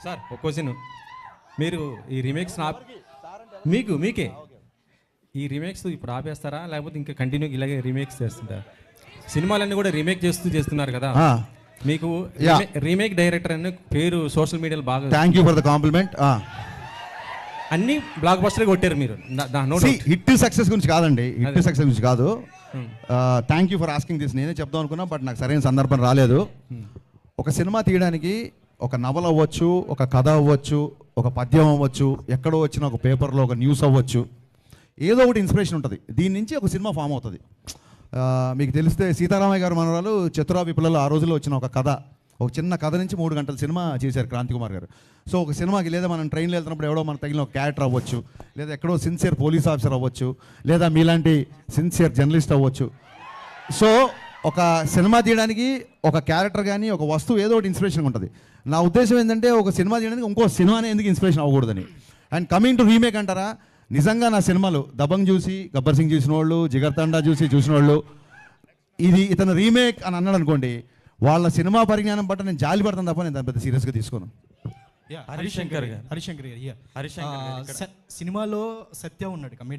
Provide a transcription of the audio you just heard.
Sir ఒక question, మీరు ఈ రీమేక్స్ మీకే ఈ రీమేక్స్ ఇప్పుడు ఆపేస్తారా, లేకపోతే ఇంకా కంటిన్యూ ఇలాగే రీమేక్స్ చేస్తుంటారా? సినిమాలన్నీ కూడా రీమేక్ చేస్తున్నారు కదా, మీకు రీమేక్ డైరెక్టర్ అనే పేరు సోషల్ మీడియాలో బాగా. Thank you for the complement. అన్ని బ్లాక్ బస్టర్ కొట్టారు మీరు. హిట్ సక్సెస్ గురించి కాదండి, హిట్ సక్సెస్ గురించి కాదు. Thank you for asking this. నేనే చెప్దాం అనుకున్నా, బట్ నాకు సరైన సందర్భం రాలేదు. ఒక సినిమా తీయడానికి ఒక నవల అవ్వచ్చు, ఒక కథ అవ్వచ్చు, ఒక పద్యం అవ్వచ్చు, ఎక్కడో వచ్చిన ఒక పేపర్లో ఒక న్యూస్ అవ్వచ్చు, ఏదో ఒకటి ఇన్స్పిరేషన్ ఉంటుంది. దీని నుంచి ఒక సినిమా ఫామ్ అవుతుంది. మీకు తెలిస్తే సీతారామయ్య గారు మనవరాలు చతురా విప్లవాలు ఆ రోజుల్లో వచ్చిన ఒక కథ, ఒక చిన్న కథ నుంచి 3 గంటల సినిమా చేశారు క్రాంతి కుమార్ గారు. సో ఒక సినిమాకి లేదా మనం ట్రైన్లో వెళ్తున్నప్పుడు ఎవడో మనకు తగిలిన ఒక క్యారెక్టర్ అవ్వచ్చు, లేదా ఎక్కడో సిన్సియర్ పోలీస్ ఆఫీసర్ అవ్వచ్చు, లేదా మీలాంటి సిన్సియర్ జర్నలిస్ట్ అవ్వచ్చు. సో ఒక సినిమా తీయడానికి ఒక క్యారెక్టర్ కానీ ఒక వస్తువు ఏదో ఒకటి ఇన్స్పిరేషన్ ఉంటుంది. నా ఉద్దేశం ఏంటంటే ఒక సినిమా తీయడానికి ఇంకో సినిమానే ఎందుకు ఇన్స్పిరేషన్ అవ్వకూడదని. అండ్ కమింగ్ టు రీమేక్ అంటారా, నిజంగా నా సినిమాలు దబంగ్ చూసి, గబ్బర్ సింగ్ చూసిన వాళ్ళు, జిగర్ తండా చూసిన వాళ్ళు ఇది ఇతను రీమేక్ అని అన్నాడు అనుకోండి, వాళ్ళ సినిమా పరిజ్ఞానం బట్టి నేను జాలి పడతాను తప్ప నేను దాని పెద్ద సీరియస్గా తీసుకోను. హరిశంకర్ గారు సినిమాలో సత్య ఉన్నాడు కమెడీ.